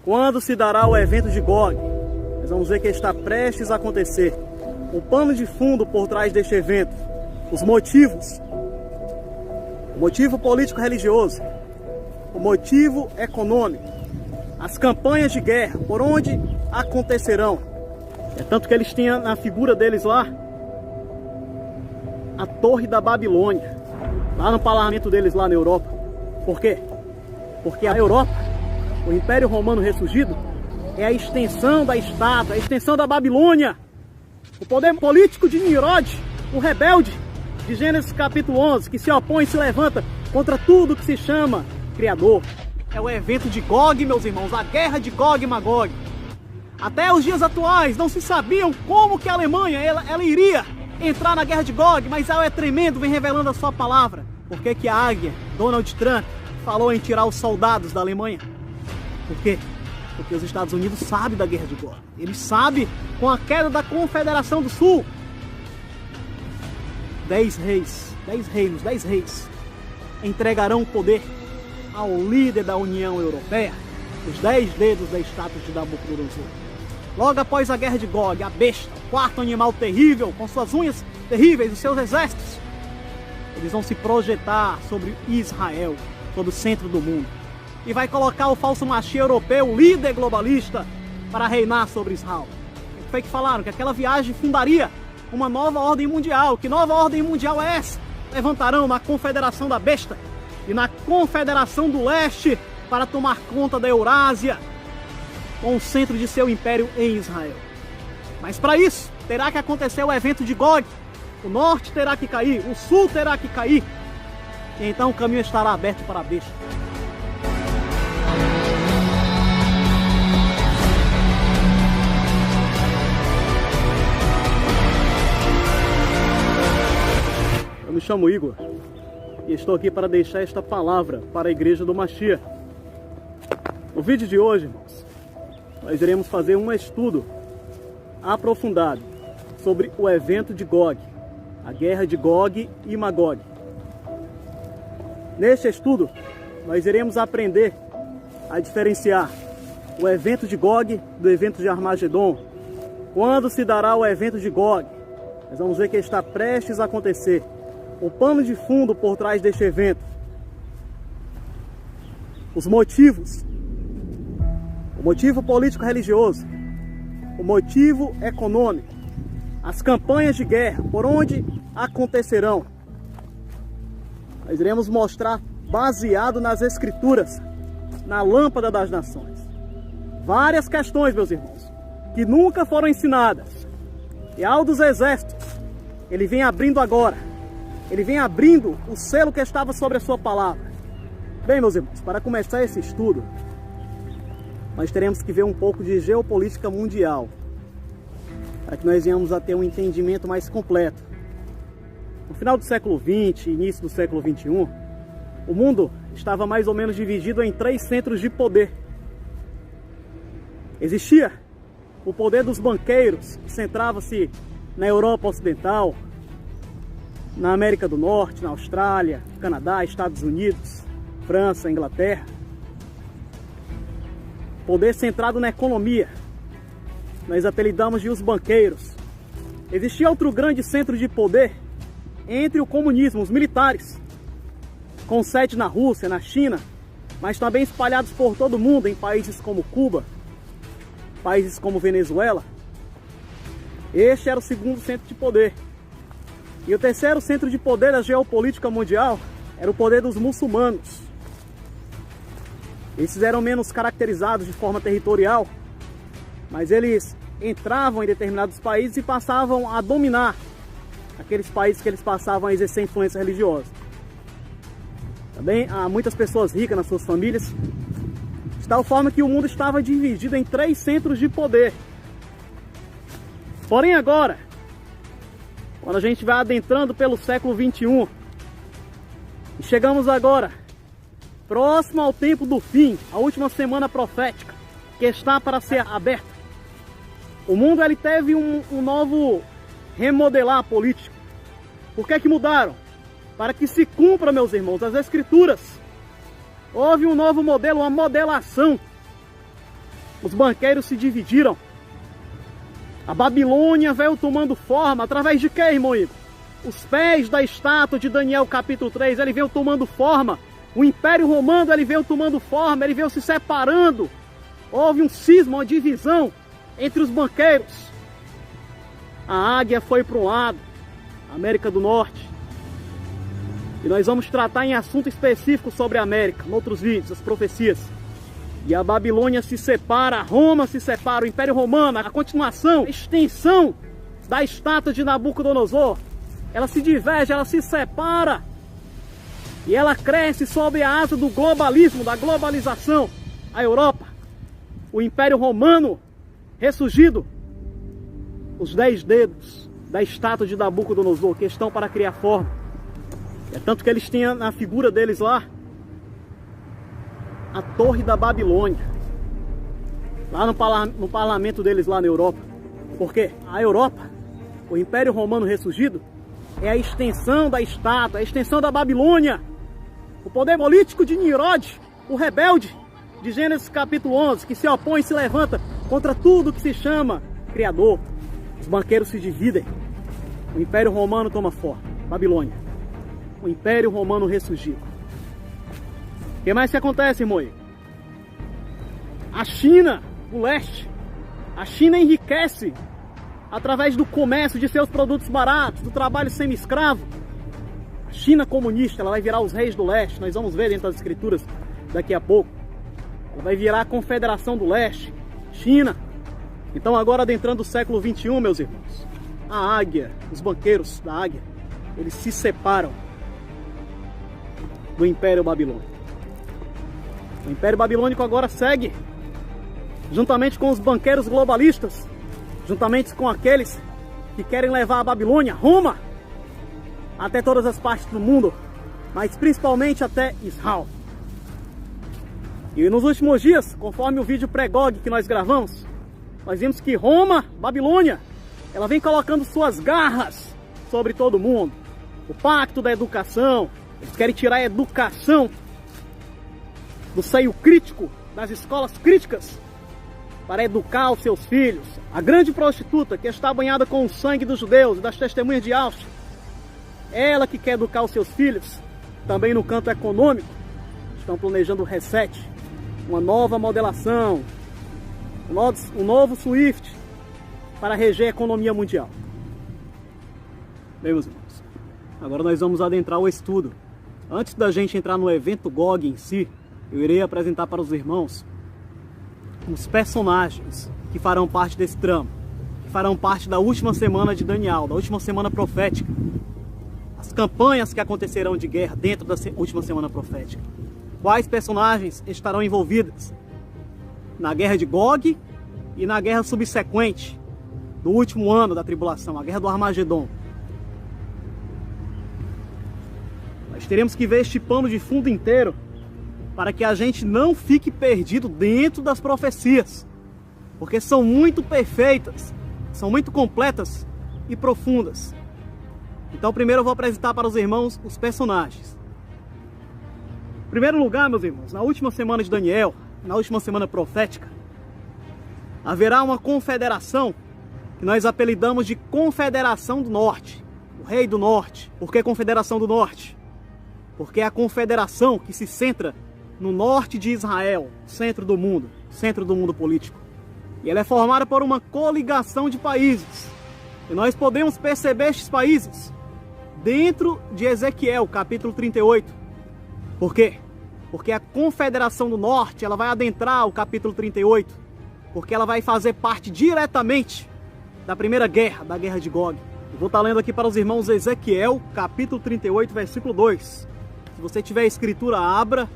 Quando se dará o evento de Gog? Nós vamos ver que está prestes a acontecer. O pano de fundo por trás deste evento, os motivos, o motivo político-religioso, o motivo econômico, as campanhas de guerra, por onde acontecerão. É tanto que eles tinham na figura deles lá a Torre da Babilônia, lá no parlamento deles lá na Europa. Por quê? Porque a Europa, o Império Romano ressurgido, é a extensão da estátua, a extensão da Babilônia. O poder político de Nimrod, o rebelde de Gênesis capítulo 11, que se opõe e se levanta contra tudo que se chama Criador. É o evento de Gog, meus irmãos, a guerra de Gog e Magog. Até os dias atuais não se sabiam como que a Alemanha ela iria entrar na guerra de Gog, mas ela é tremendo, vem revelando a sua palavra. Por que que a águia, Donald Trump, falou em tirar os soldados da Alemanha? Por quê? Porque os Estados Unidos sabem da guerra de Gog. Eles sabem com a queda da Confederação do Sul. 10 reis, 10 reinos, 10 reis entregarão o poder ao líder da União Europeia, os 10 dedos da estátua de Nabucodonosor. Logo após a guerra de Gog, a besta, o quarto animal terrível, com suas unhas terríveis, os seus exércitos, eles vão se projetar sobre Israel, sobre o centro do mundo. E vai colocar o falso machia europeu, o líder globalista, para reinar sobre Israel. O que foi que falaram? Que aquela viagem fundaria uma nova ordem mundial. Que nova ordem mundial é essa? Levantarão na Confederação da Besta e na Confederação do Leste para tomar conta da Eurásia, com o centro de seu império em Israel. Mas para isso, terá que acontecer o evento de Gog. O norte terá que cair, o sul terá que cair. E então o caminho estará aberto para a besta. Eu me chamo Igor e estou aqui para deixar esta palavra para a Igreja do Machia. No vídeo de hoje, irmãos, nós iremos fazer um estudo aprofundado sobre o evento de Gog, a guerra de Gog e Magog. Neste estudo, nós iremos aprender a diferenciar o evento de Gog do evento de Armagedon. Quando se dará o evento de Gog? Nós vamos ver que está prestes a acontecer. O pano de fundo por trás deste evento, os motivos, o motivo político-religioso, o motivo econômico, as campanhas de guerra, por onde acontecerão. Nós iremos mostrar baseado nas Escrituras, na lâmpada das nações. Várias questões, meus irmãos, que nunca foram ensinadas. E ao dos exércitos, ele vem abrindo agora. Ele vem abrindo o selo que estava sobre a sua palavra. Bem, meus irmãos, para começar esse estudo, nós teremos que ver um pouco de geopolítica mundial, para que nós venhamos a ter um entendimento mais completo. No final do século XX, início do século XXI, o mundo estava mais ou menos dividido em 3 centros de poder. Existia o poder dos banqueiros, que centrava-se na Europa Ocidental, na América do Norte, na Austrália, Canadá, Estados Unidos, França, Inglaterra. Poder centrado na economia. Nós apelidamos de os banqueiros. Existia outro grande centro de poder entre o comunismo, os militares, com sede na Rússia, na China, mas também espalhados por todo o mundo, em países como Cuba, países como Venezuela. Este era o segundo centro de poder. E o terceiro centro de poder da geopolítica mundial era o poder dos muçulmanos. Esses eram menos caracterizados de forma territorial, mas eles entravam em determinados países e passavam a dominar aqueles países que eles passavam a exercer influência religiosa. Também há muitas pessoas ricas nas suas famílias, de tal forma que o mundo estava dividido em 3 centros de poder. Porém agora, quando a gente vai adentrando pelo século XXI, e chegamos agora, próximo ao tempo do fim, a última semana profética, que está para ser aberta, o mundo ele teve um novo remodelar político. Por que que mudaram? Para que se cumpra, meus irmãos, as Escrituras. Houve um novo modelo, uma modelação. os banqueiros se dividiram. A Babilônia veio tomando forma através de quê, irmão Igor? Os pés da estátua de Daniel capítulo 3, ele veio tomando forma. O Império Romano, ele veio tomando forma, ele veio se separando. Houve um cisma, uma divisão entre os banqueiros. A águia foi para um lado, a América do Norte. E nós vamos tratar em assunto específico sobre a América, em outros vídeos, as profecias. E a Babilônia se separa, Roma se separa, o Império Romano, a continuação, a extensão da estátua de Nabucodonosor. Ela se diverge, ela se separa. E ela cresce sob a asa do globalismo, da globalização. A Europa, o Império Romano ressurgido. Os 10 dedos da estátua de Nabucodonosor, que estão para criar forma. É tanto que eles têm na figura deles lá a Torre da Babilônia, lá no parlamento deles lá na Europa. Porque a Europa, o Império Romano ressurgido, é a extensão da estátua, a extensão da Babilônia. O poder político de Nimrod, o rebelde de Gênesis capítulo 11, que se opõe e se levanta contra tudo que se chama Criador. Os banqueiros se dividem. O Império Romano toma forma, Babilônia. O Império Romano ressurgiu. O que mais que acontece, irmão? A China, o leste, a China enriquece através do comércio de seus produtos baratos, do trabalho semi-escravo. A China comunista, ela vai virar os reis do leste. Nós vamos ver dentro das escrituras daqui a pouco. Ela vai virar a Confederação do Leste, China. Então agora adentrando o século 21, meus irmãos, a águia, os banqueiros da águia, eles se separam do Império Babilônico. O Império Babilônico agora segue, juntamente com os banqueiros globalistas, juntamente com aqueles que querem levar a Babilônia, Roma, até todas as partes do mundo, mas principalmente até Israel. E nos últimos dias, conforme o vídeo pré-GOG que nós gravamos, nós vimos que Roma, Babilônia, ela vem colocando suas garras sobre todo mundo. O pacto da educação, eles querem tirar a educação do seio crítico, das escolas críticas, para educar os seus filhos. A grande prostituta que está banhada com o sangue dos judeus e das testemunhas de Auschwitz, ela que quer educar os seus filhos, também no campo econômico, estão planejando o reset, uma nova modelação, um novo SWIFT para reger a economia mundial. Bem, meus irmãos, agora nós vamos adentrar o estudo. Antes da gente entrar no evento GOG em si, eu irei apresentar para os irmãos os personagens que farão parte desse trama, que farão parte da última semana de Daniel, da última semana profética. As campanhas que acontecerão de guerra dentro da última semana profética. Quais personagens estarão envolvidos na guerra de Gog e na guerra subsequente do último ano da tribulação, a guerra do Armagedon. Nós teremos que ver este pano de fundo inteiro para que a gente não fique perdido dentro das profecias, porque são muito perfeitas, são muito completas e profundas. Então primeiro eu vou apresentar para os irmãos os personagens. Em primeiro lugar, meus irmãos, na última semana de Daniel, na última semana profética, haverá uma confederação que nós apelidamos de Confederação do Norte, o Rei do Norte. Por que Confederação do Norte? Porque é a confederação que se centra no norte de Israel, centro do mundo político. E ela é formada por uma coligação de países. E nós podemos perceber estes países dentro de Ezequiel, capítulo 38. Por quê? Porque a Confederação do Norte, ela vai adentrar o capítulo 38, porque ela vai fazer parte diretamente da primeira guerra, da guerra de Gog. Eu vou estar lendo aqui para os irmãos Ezequiel, capítulo 38, versículo 2. Se você tiver a escritura, abra,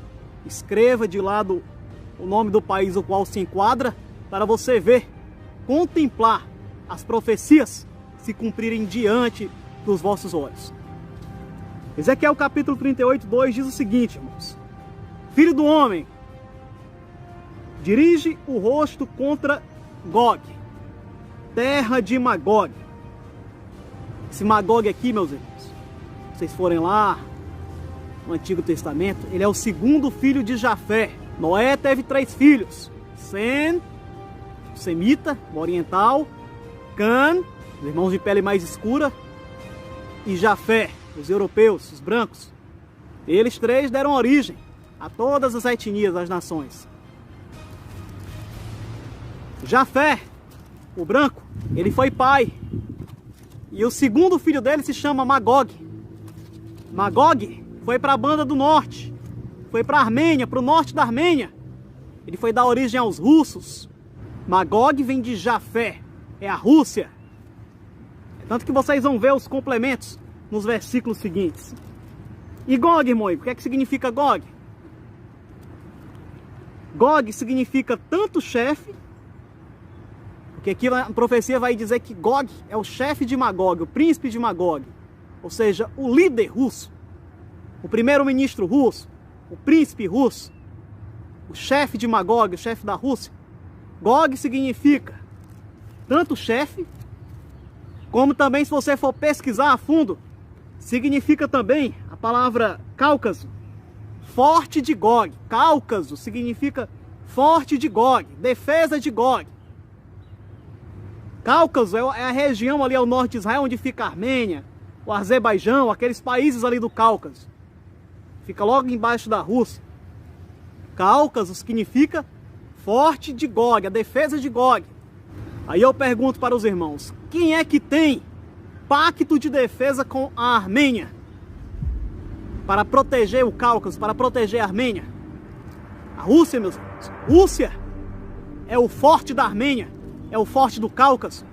escreva de lado o nome do país o qual se enquadra, para você ver, contemplar as profecias se cumprirem diante dos vossos olhos. Ezequiel capítulo 38, 2 diz o seguinte, irmãos: Filho do homem, dirige o rosto contra Gog, terra de Magog. Esse Magog aqui, meus irmãos, se vocês forem lá no Antigo Testamento, ele é o segundo filho de Jafé. Noé teve 3 filhos, Sem, semita, o oriental, Cã, os irmãos de pele mais escura, e Jafé, os europeus, os brancos. Eles três deram origem a todas as etnias das nações. Jafé, o branco, ele foi pai. E o segundo filho dele se chama Magog. Magog foi para a banda do norte, foi para a Armênia, para o norte da Armênia. Ele foi dar origem aos russos. Magog vem de Jafé, é a Rússia. Tanto que vocês vão ver os complementos nos versículos seguintes. E Gog, irmão, o que é que significa Gog? Gog significa tanto chefe, porque aqui a profecia vai dizer que Gog é o chefe de Magog, o príncipe de Magog, ou seja, o líder russo, o primeiro-ministro russo, o príncipe russo, o chefe de Magog, o chefe da Rússia. Gog significa tanto chefe, como também, se você for pesquisar a fundo, significa também a palavra Cáucaso, forte de Gog. Cáucaso significa forte de Gog, defesa de Gog. Cáucaso é a região ali ao norte de Israel, onde fica a Armênia, o Azerbaijão, aqueles países ali do Cáucaso. Fica logo embaixo da Rússia. Cáucaso significa forte de Gog, a defesa de Gog. Aí eu pergunto para os irmãos, quem é que tem pacto de defesa com a Armênia para proteger o Cáucaso, para proteger a Armênia? A Rússia, meus irmãos. Rússia é o forte da Armênia, é o forte do Cáucaso.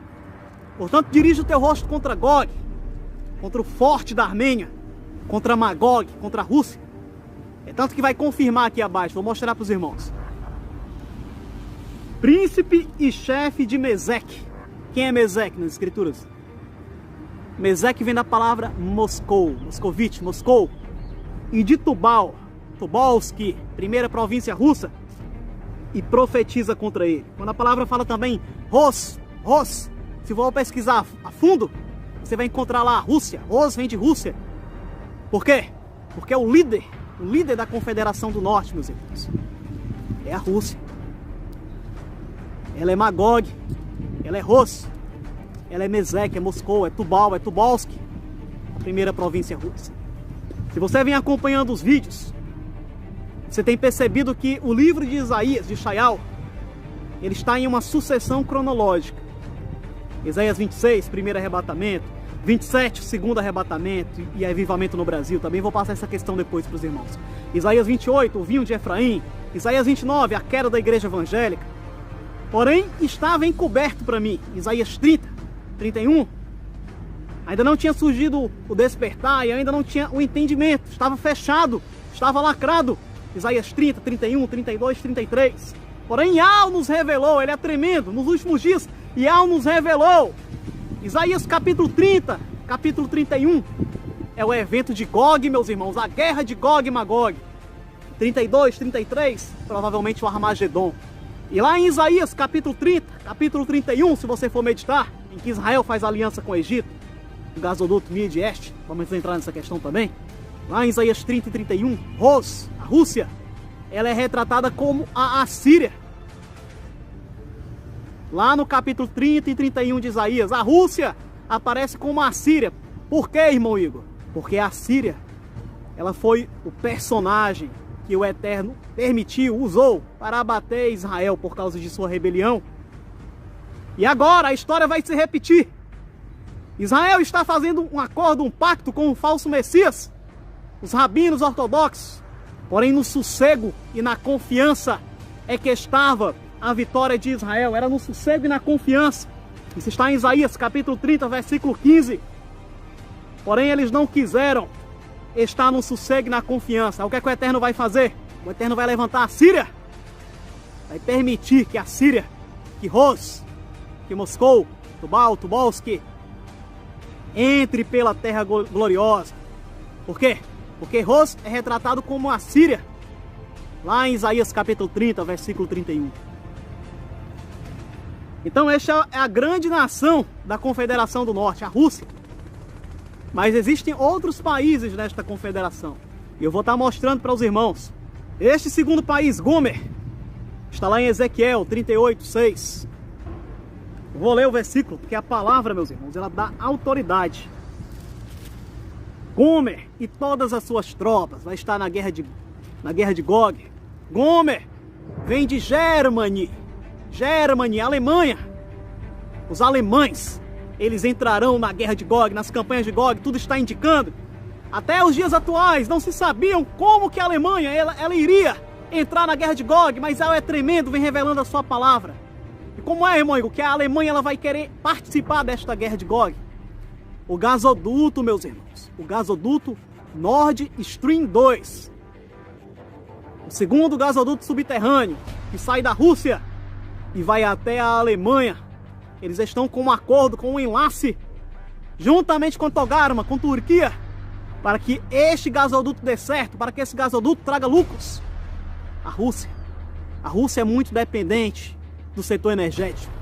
Portanto, dirige o teu rosto contra Gog, contra o forte da Armênia, contra Magog, contra a Rússia. É tanto que vai confirmar aqui abaixo, vou mostrar para os irmãos. Príncipe e chefe de Meseque. Quem é Meseque nas escrituras? Meseque vem da palavra Moscou, Moscovite, Moscou. E de Tubal, Tubalski, primeira província russa, e profetiza contra ele. Quando a palavra fala também Ros, se for pesquisar a fundo, você vai encontrar lá a Rússia. Ros vem de Rússia. Por quê? Porque é o líder da Confederação do Norte, meus irmãos, é a Rússia. Ela é Magog, ela é Ros, ela é Meseque, é Moscou, é Tubal, é Tubalski, a primeira província russa. Se você vem acompanhando os vídeos, você tem percebido que o livro de Isaías, de Shaial, ele está em uma sucessão cronológica. Isaías 26, primeiro arrebatamento, 27, segundo arrebatamento e avivamento no Brasil. Também vou passar essa questão depois para os irmãos. Isaías 28, o vinho de Efraim. Isaías 29, a queda da igreja evangélica. Porém, estava encoberto para mim. Isaías 30, 31. Ainda não tinha surgido o despertar e ainda não tinha o entendimento. Estava fechado, estava lacrado. Isaías 30, 31, 32, 33. Porém, Yahweh nos revelou, ele é tremendo. Nos últimos dias, Yahweh nos revelou. Isaías capítulo 30, capítulo 31. É o evento de Gog, meus irmãos. A guerra de Gog e Magog. 32, 33, provavelmente o Armagedon. E lá em Isaías capítulo 30, capítulo 31, se você for meditar, em que Israel faz aliança com o Egito, o gasoduto Mídia e Este, vamos entrar nessa questão também. Lá em Isaías 30 e 31, Ros, a Rússia, ela é retratada como a Assíria. Lá no capítulo 30 e 31 de Isaías, a Rússia aparece como a Assíria. Por quê, irmão Igor? Porque a Assíria, ela foi o personagem que o Eterno permitiu, usou para abater Israel por causa de sua rebelião. E agora a história vai se repetir. Israel está fazendo um acordo, um pacto com o falso Messias, os rabinos ortodoxos. Porém, no sossego e na confiança é que estava a vitória de Israel. Era no sossego e na confiança. Isso está em Isaías capítulo 30, versículo 15. Porém, eles não quiseram estar no sossego e na confiança. O que é que o Eterno vai fazer? O Eterno vai levantar a Síria. Vai permitir que a Síria, que Ros, que Moscou, Tubal, Tubalski, entre pela terra gloriosa. Por quê? Porque Ros é retratado como a Síria. Lá em Isaías capítulo 30, versículo 31. Então esta é a grande nação da Confederação do Norte, a Rússia. Mas existem outros países nesta confederação. E eu vou estar mostrando para os irmãos. Este segundo país, Gomer, está lá em Ezequiel 38, 6. Vou ler o versículo, porque a palavra, meus irmãos, ela dá autoridade. Gomer e todas as suas tropas vai estar na guerra de Gog. Gomer vem de Germany, Alemanha. Os alemães, eles entrarão na guerra de Gog, nas campanhas de Gog, tudo está indicando. Até os dias atuais não se sabiam como que a Alemanha ela iria entrar na guerra de Gog, mas ela é tremendo, vem revelando a sua palavra. E como é, irmão, que a Alemanha ela vai querer participar desta guerra de Gog? O gasoduto, meus irmãos, o gasoduto Nord Stream 2. O segundo gasoduto subterrâneo que sai da Rússia e vai até a Alemanha. Eles estão com um acordo, com um enlace, juntamente com Togarma, com Turquia, para que este gasoduto dê certo, para que esse gasoduto traga lucros. A Rússia é muito dependente do setor energético.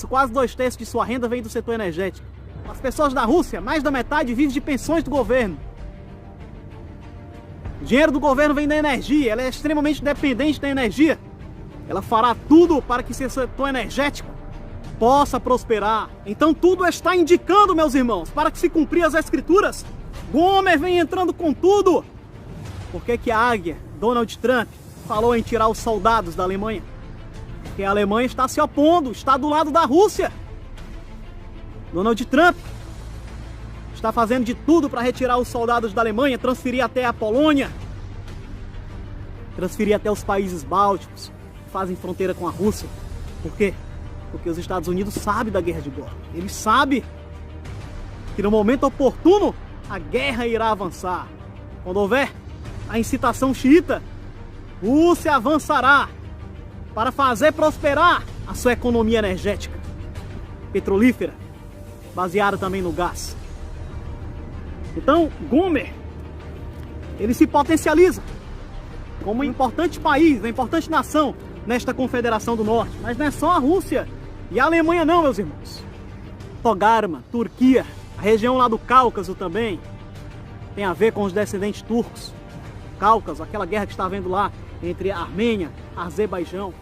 Quase 2/3 de sua renda vem do setor energético. As pessoas da Rússia, mais da metade, vivem de pensões do governo. O dinheiro do governo vem da energia, ela é extremamente dependente da energia. Ela fará tudo para que seu setor energético possa prosperar. Então tudo está indicando, meus irmãos, para que se cumprir as escrituras, Gomer vem entrando com tudo. Por que a águia, Donald Trump, falou em tirar os soldados da Alemanha? Porque a Alemanha está se opondo, está do lado da Rússia. Donald Trump está fazendo de tudo para retirar os soldados da Alemanha, transferir até a Polônia, transferir até os países bálticos, que fazem fronteira com a Rússia. Por quê? Porque os Estados Unidos sabem da guerra de Gog. Eles sabem que no momento oportuno a guerra irá avançar. Quando houver a incitação xiita, Rússia avançará para fazer prosperar a sua economia energética, petrolífera, baseada também no gás. Então, Gomer, ele se potencializa como um importante país, uma importante nação nesta Confederação do Norte. Mas não é só a Rússia e a Alemanha não, meus irmãos. Togarma, Turquia, a região lá do Cáucaso também tem a ver com os descendentes turcos. Cáucaso, aquela guerra que está havendo lá entre a Armênia e Azerbaijão.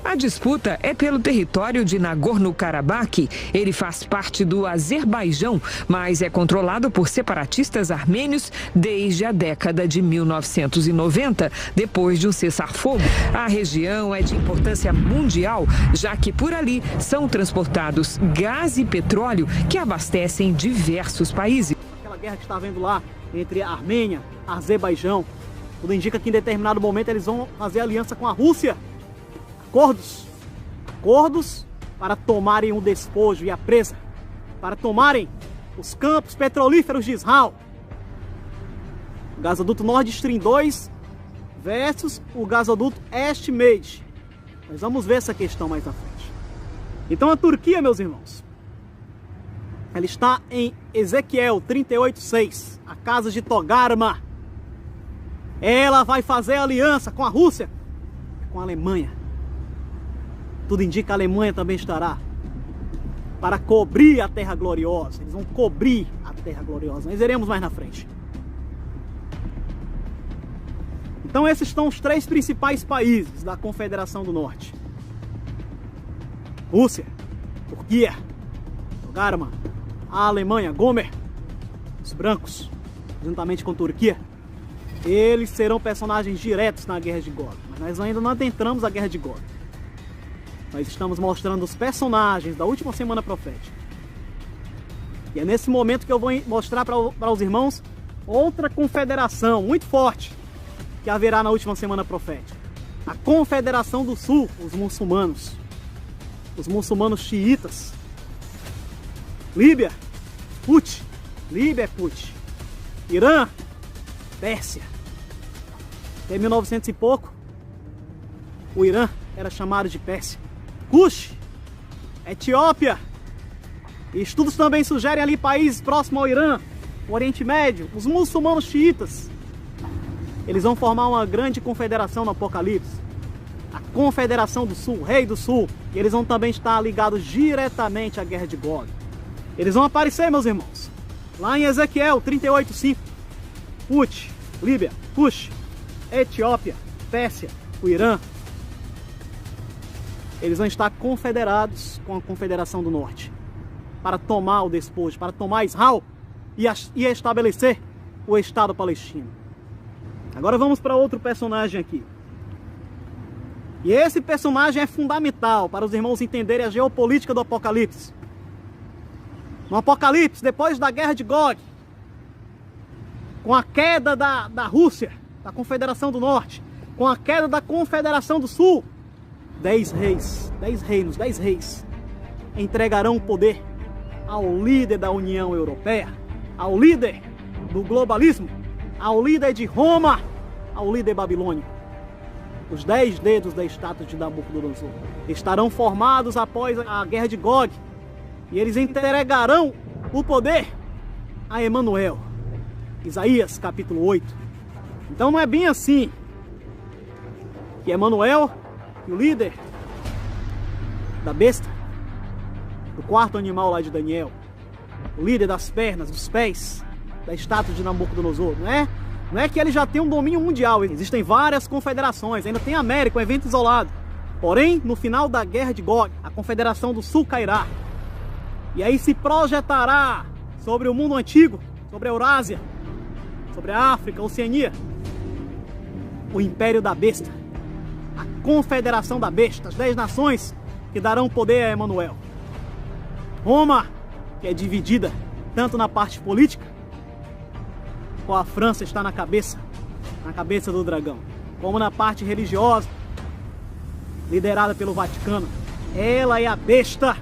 A disputa é pelo território de Nagorno-Karabakh. Ele faz parte do Azerbaijão, mas é controlado por separatistas armênios desde a década de 1990, depois de um cessar-fogo. A região é de importância mundial, já que por ali são transportados gás e petróleo que abastecem diversos países. Aquela guerra que está havendo lá entre a Armênia e Azerbaijão, tudo indica que em determinado momento eles vão fazer aliança com a Rússia. Acordos para tomarem o despojo e a presa, para tomarem os campos petrolíferos de Israel. O gasoduto Nord Stream 2 versus o gasoduto EastMed. Nós vamos ver essa questão mais à frente. Então a Turquia, meus irmãos, ela está em Ezequiel 38:6, a casa de Togarma. Ela vai fazer aliança com a Rússia, com a Alemanha. Tudo indica que a Alemanha também estará para cobrir a Terra Gloriosa. Eles vão cobrir a Terra Gloriosa. Nós veremos mais na frente. Então esses são os 3 principais países da Confederação do Norte: Rússia, Turquia, Togarma, a Alemanha, Gomer, os brancos, juntamente com Turquia. Eles serão personagens diretos na Guerra de Gog. Mas nós ainda não adentramos a Guerra de Gog. Nós estamos mostrando os personagens da última semana profética. E é nesse momento que eu vou mostrar para os irmãos outra confederação muito forte que haverá na última semana profética. A Confederação do Sul, os muçulmanos xiitas. Líbia, Put. Líbia é Put. Irã, Pérsia. Até 1900 e pouco, o Irã era chamado de Pérsia. Cush, Etiópia. E estudos também sugerem ali países próximos ao Irã, o Oriente Médio, os muçulmanos xiitas. Eles vão formar uma grande confederação no Apocalipse. A Confederação do Sul, Rei do Sul. E eles vão também estar ligados diretamente à Guerra de Gog. Eles vão aparecer, meus irmãos, lá em Ezequiel 38:5. Put, Líbia, Cush, Etiópia, Pérsia, o Irã. eles vão estar confederados com a Confederação do Norte para tomar o despojo, para tomar Israel e estabelecer o Estado palestino. Agora vamos para outro personagem aqui. E esse personagem é fundamental para os irmãos entenderem a geopolítica do Apocalipse. No Apocalipse, depois da guerra de Gog, com a queda da Rússia, da Confederação do Norte, com a queda da Confederação do Sul, 10 reis entregarão o poder ao líder da União Europeia, ao líder do globalismo, ao líder de Roma, ao líder babilônico. Os 10 dedos da estátua de Nabucodonosor estarão formados após a guerra de Gog, e eles entregarão o poder a Emanuel. Isaías capítulo 8. Então não é bem assim que Emanuel, o líder da besta, do quarto animal lá de Daniel, o líder das pernas, dos pés da estátua de Nabucodonosor, não é que ele já tem um domínio mundial. Existem várias confederações, ainda tem a América, um evento isolado. Porém, no final da guerra de Gog, a Confederação do Sul cairá. E aí se projetará sobre o mundo antigo, sobre a Eurásia, sobre a África, a Oceania, o Império da Besta, a Confederação da Besta, as 10 nações que darão poder a Emanuel. Roma, que é dividida tanto na parte política, com a França está na cabeça do dragão, como na parte religiosa, liderada pelo Vaticano. Ela é a besta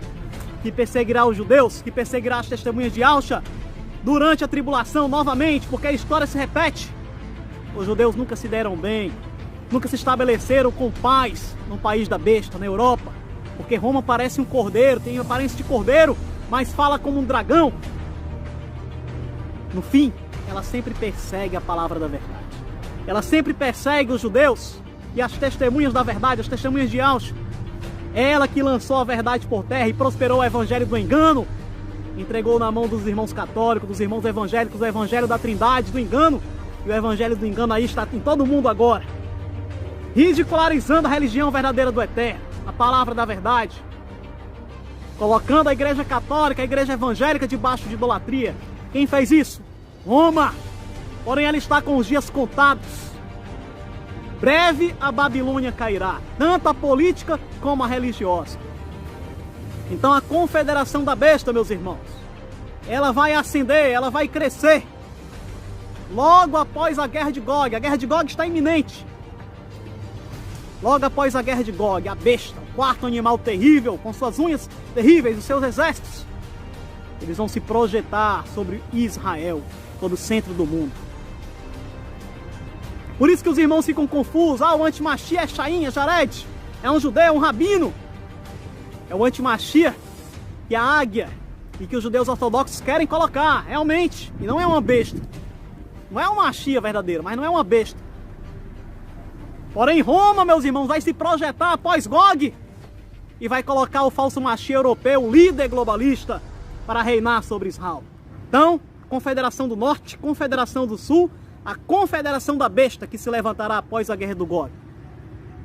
que perseguirá os judeus, que perseguirá as testemunhas de Yahshua durante a tribulação novamente, porque a história se repete. Os judeus nunca se deram bem, nunca se estabeleceram com paz no país da besta, na Europa, porque Roma parece um cordeiro, tem aparência de cordeiro, mas fala como um dragão. No fim, ela sempre persegue a palavra da verdade. Ela sempre persegue os judeus e as testemunhas da verdade, as testemunhas de Yahshua. Ela que lançou a verdade por terra e prosperou o evangelho do engano, entregou na mão dos irmãos católicos, dos irmãos evangélicos, o evangelho da trindade, do engano. E o evangelho do engano aí está em todo mundo agora, ridicularizando a religião verdadeira do Eterno, a palavra da verdade, colocando a igreja católica, a igreja evangélica debaixo de idolatria. Quem fez isso? Roma. Porém ela está com os dias contados. Breve a Babilônia cairá, tanto a política como a religiosa. Então a Confederação da Besta, meus irmãos, ela vai ascender, ela vai crescer logo após a guerra de Gog. A guerra de Gog está iminente. Logo após a guerra de Gog, a besta, o quarto animal terrível, com suas unhas terríveis, os seus exércitos, eles vão se projetar sobre Israel, sobre o centro do mundo. Por isso que os irmãos ficam confusos. O antimachia é Shaim, é Jared, é um judeu, é um rabino. É o antimachia e a águia, e que os judeus ortodoxos querem colocar, realmente. E não é uma besta. Não é uma machia verdadeira, mas não é uma besta. Porém, Roma, meus irmãos, vai se projetar após Gog e vai colocar o falso machia europeu, o líder globalista, para reinar sobre Israel. Então, Confederação do Norte, Confederação do Sul, a Confederação da Besta, que se levantará após a guerra do Gog.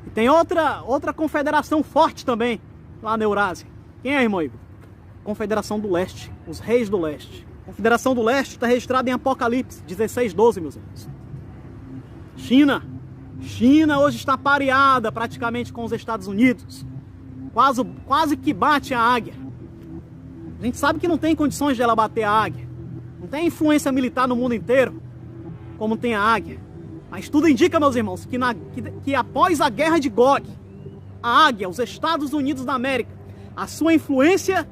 E tem outra confederação forte também, lá na Eurásia. Quem é, irmão Igor? Confederação do Leste, os reis do Leste. Confederação do Leste está registrada em Apocalipse 16:12, meus irmãos. China hoje está pareada praticamente com os Estados Unidos. Quase que bate a águia. A gente sabe que não tem condições de ela bater a águia. Não tem influência militar no mundo inteiro como tem a águia. Mas tudo indica, meus irmãos, que após a guerra de Gog, a águia, os Estados Unidos da América, a sua influência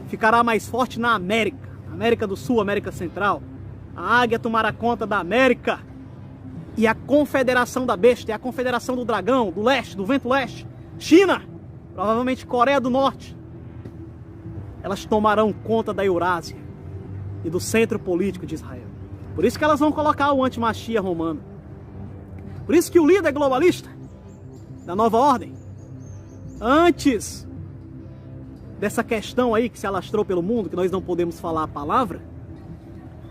ficará mais forte na América. América do Sul, América Central. A águia tomará conta da América. E a Confederação da Besta, e a Confederação do Dragão, do Leste, do Vento Leste, China, provavelmente Coreia do Norte, elas tomarão conta da Eurásia e do centro político de Israel. Por isso que elas vão colocar o antimachia romano. Por isso que o líder globalista da nova ordem, antes dessa questão aí que se alastrou pelo mundo, que nós não podemos falar a palavra,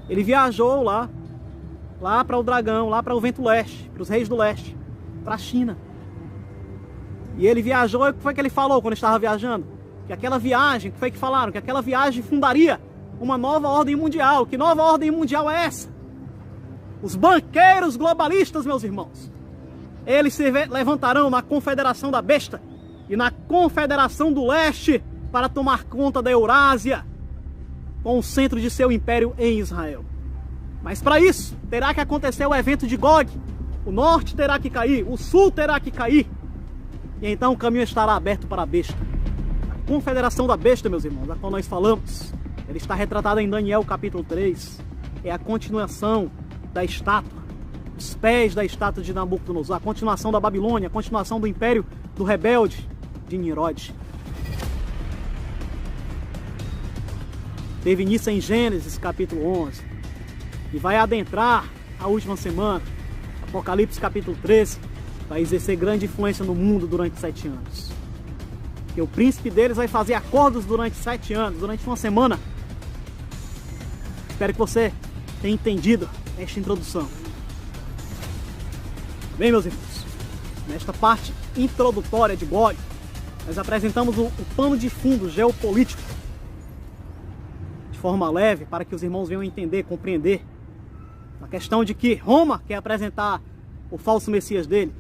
ele viajou lá para o dragão, lá para o Vento Leste, para os reis do leste, para a China. E ele viajou, e o que foi que ele falou quando estava viajando? Que aquela viagem, o que foi que falaram? Que aquela viagem fundaria uma nova ordem mundial. Que nova ordem mundial é essa? Os banqueiros globalistas, meus irmãos, eles se levantarão na Confederação da Besta e na Confederação do Leste para tomar conta da Eurásia, com o centro de seu império em Israel. Mas para isso, terá que acontecer o evento de Gog. O norte terá que cair, o sul terá que cair. E então o caminho estará aberto para a besta. A Confederação da Besta, meus irmãos, da qual nós falamos, ela está retratada em Daniel capítulo 3. É a continuação da estátua, os pés da estátua de Nabucodonosor, a continuação da Babilônia, a continuação do império do rebelde de Nimrod. Teve início em Gênesis capítulo 11 e vai adentrar a última semana, Apocalipse capítulo 13, vai exercer grande influência no mundo durante 7 anos. E o príncipe deles vai fazer acordos durante 7 anos, durante uma semana. Espero que você tenha entendido esta introdução. Bem, meus irmãos, nesta parte introdutória de Gog, nós apresentamos o pano de fundo geopolítico de forma leve, para que os irmãos venham entender, compreender a questão de que Roma quer apresentar o falso Messias deles,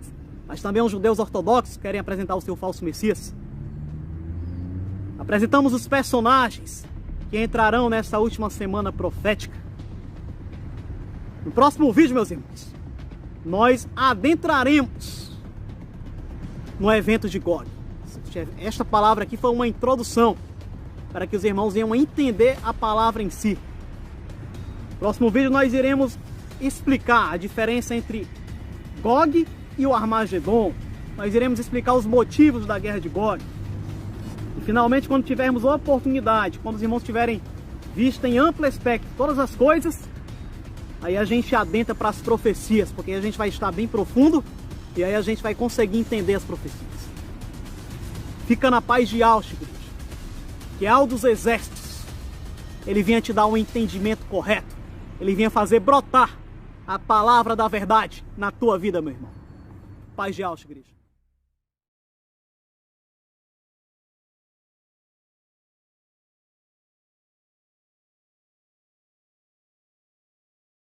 mas também os judeus ortodoxos querem apresentar o seu falso Messias. Apresentamos os personagens que entrarão nessa última semana profética. No próximo vídeo, meus irmãos, nós adentraremos no evento de Gog. Esta palavra aqui foi uma introdução para que os irmãos venham entender a palavra em si. No próximo vídeo nós iremos explicar a diferença entre Gog e o Armagedon. Nós iremos explicar os motivos da guerra de Gog. E finalmente, quando tivermos a oportunidade, quando os irmãos tiverem visto em amplo espectro todas as coisas, aí a gente adentra para as profecias, porque aí a gente vai estar bem profundo e aí a gente vai conseguir entender as profecias. Fica na paz de Auschwitz, que é dos exércitos. Ele vinha te dar um entendimento correto. Ele vinha fazer brotar a palavra da verdade na tua vida, meu irmão. Paz de Auschwitz.